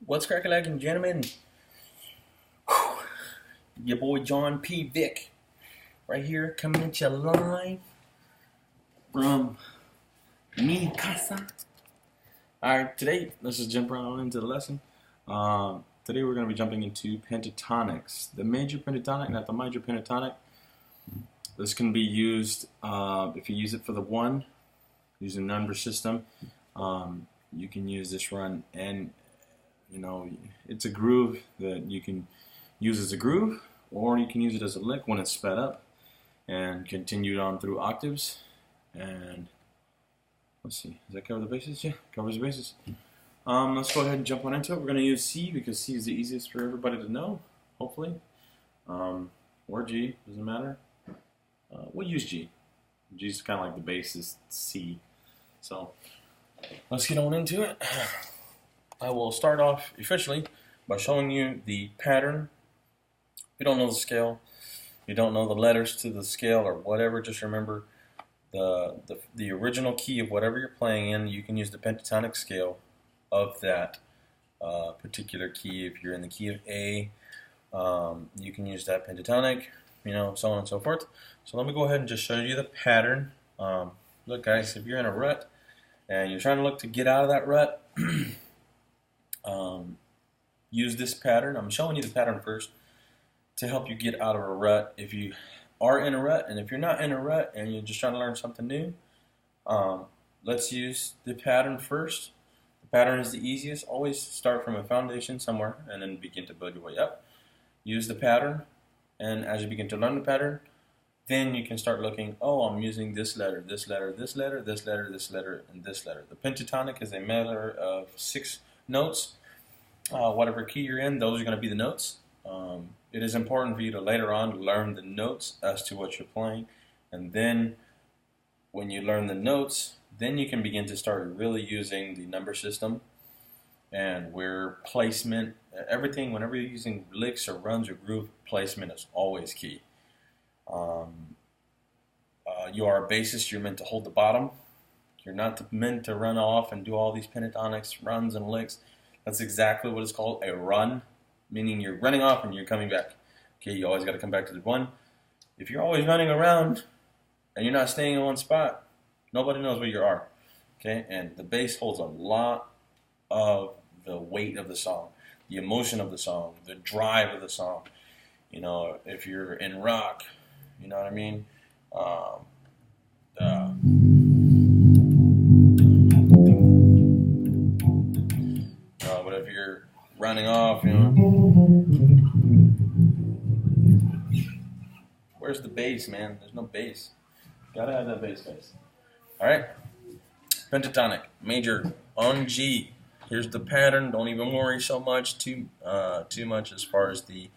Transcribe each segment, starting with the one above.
What's cracking, ladies and gentlemen? Your boy John P. Vick, right here, coming at you live from mi casa. Alright, today, let's just jump right on into the lesson. Today we're going to be jumping into pentatonics. The major pentatonic, not the minor pentatonic. This can be used, if you use it for the one, using number system, you can use this run, and it's a groove that you can use as a groove, or you can use it as a lick when it's sped up and continue on through octaves. And let's see, does that cover the bases? Yeah, covers the bases. Let's go ahead and jump on into it. We're going to use C because C is the easiest for everybody to know, hopefully. Or G, doesn't matter. We'll use G. G is kind of like the bass is C. So let's get on into it. I will start off officially by showing you the pattern. If you don't know the scale, you don't know the letters to the scale or whatever, just remember the original key of whatever you're playing in. You can use the pentatonic scale of that particular key. If you're in the key of A, you can use that pentatonic, so on and so forth. So let me go ahead and just show you the pattern. Look, guys, if you're in a rut and you're trying to look to get out of that rut, use this pattern. I'm showing you the pattern first to help you get out of a rut if you are in a rut. And if you're not in a rut and you're just trying to learn something new, let's use the pattern first. The pattern is the easiest. Always start from a foundation somewhere and then begin to build your way up. Use the pattern, and as you begin to learn the pattern, then you can start looking, I'm using this letter, this letter, this letter, this letter, this letter, and this letter. The pentatonic is a matter of 6 notes. Whatever key you're in, those are going to be the notes. It is important for you to later on learn the notes as to what you're playing, and then when you learn the notes, then you can begin to start really using the number system and where placement, everything, whenever you're using licks or runs or groove, placement is always key. You are a bassist, you're meant to hold the bottom. You're not meant to run off and do all these pentatonics, runs, and licks. That's exactly what it's called, a run, meaning you're running off and you're coming back. Okay, you always got to come back to the one. If you're always running around and you're not staying in one spot, nobody knows where you are. Okay, and the bass holds a lot of the weight of the song, the emotion of the song, the drive of the song. If you're in rock, you know what I mean? But if you're running off, where's the bass, man? There's no bass. Gotta have that bass. All right, pentatonic, major on G. Here's the pattern. Don't even worry so much too much as far as the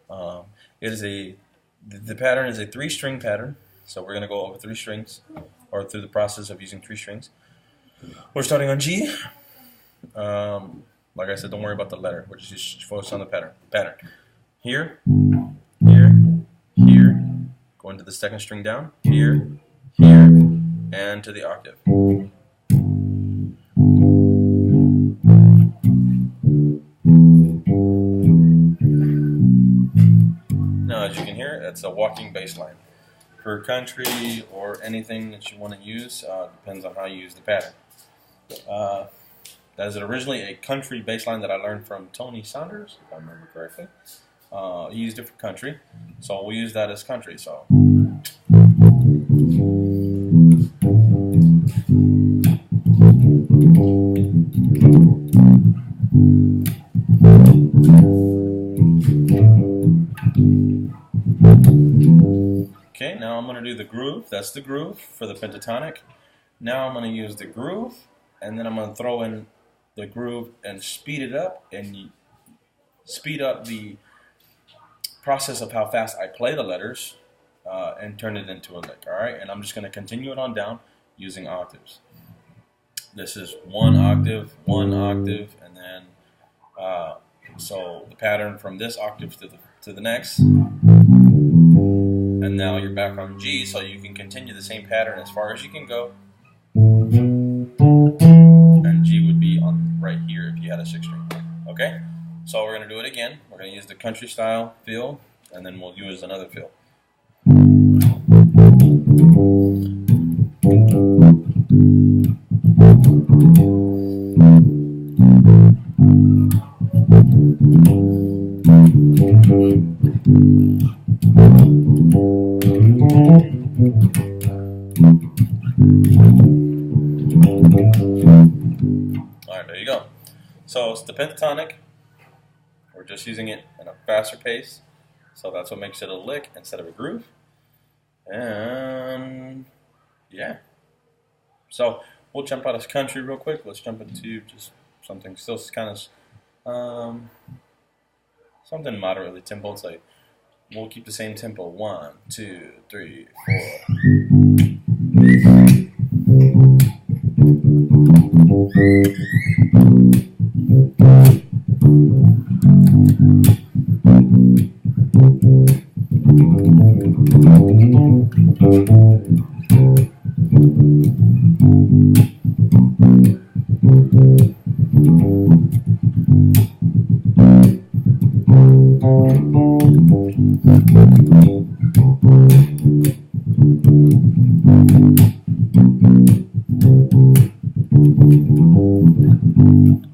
pattern is a 3-string pattern. So we're gonna go over 3 strings, or through the process of using 3 strings. We're starting on G. Like I said, don't worry about the letter. We're just focused on the pattern. Here, here, here. Going to the 2nd string down. Here, here, and to the octave. Now, as you can hear, it's a walking bass line. For country or anything that you want to use, depends on how you use the pattern. That is originally a country bass line that I learned from Tony Saunders, if I remember correctly. He used it for country, so we'll use that as country. So. Okay, now I'm going to do the groove. That's the groove for the pentatonic. Now I'm going to use the groove, and then I'm going to throw in the groove and speed it up, and speed up the process of how fast I play the letters, and turn it into a lick. All right, and I'm just going to continue it on down using octaves. This is 1 octave, 1 octave, and then so the pattern from this octave to the next. And now you're back on G, so you can continue the same pattern as far as you can go. And G would be on right here if you had a 6 string. Okay, so we're going to do it again. We're going to use the country style feel, and then we'll use another feel. Alright, there you go. So it's the pentatonic. We're just using it in a faster pace. So that's what makes it a lick instead of a groove. And yeah. So we'll jump out of country real quick. Let's jump into just something still kind of something moderately tempo. It's like we'll keep the same tempo. 1, 2, 3, 4.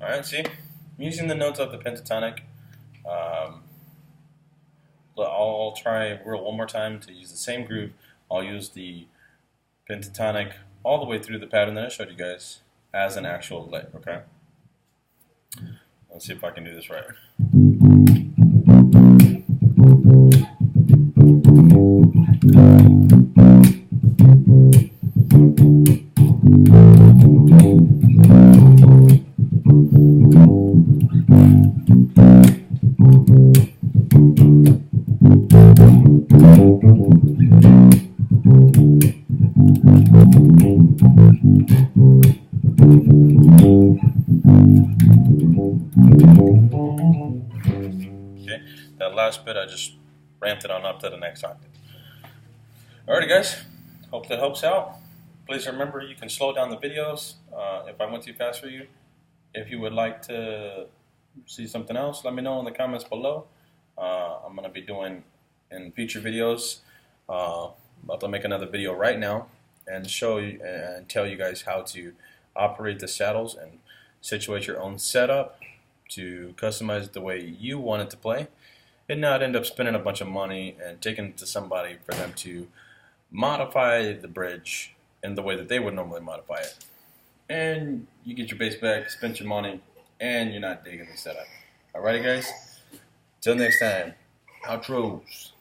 Alright, see? I'm using the notes of the pentatonic. I'll try one more time to use the same groove. I'll use the pentatonic all the way through the pattern that I showed you guys as an actual lick, okay? Let's see if I can do this right. Okay, that last bit I just ramped it on up to the next octave. Alrighty guys, hope that helps out. Please remember you can slow down the videos if I went too fast for you. If you would like to see something else, let me know in the comments below. I'm going to be doing in future videos. About to make another video right now and show you and tell you guys how to operate the saddles and situate your own setup to customize it the way you want it to play and not end up spending a bunch of money and taking it to somebody for them to modify the bridge in the way that they would normally modify it. And you get your bass back, spend your money, and you're not digging the setup. Alrighty guys, till next time, outros.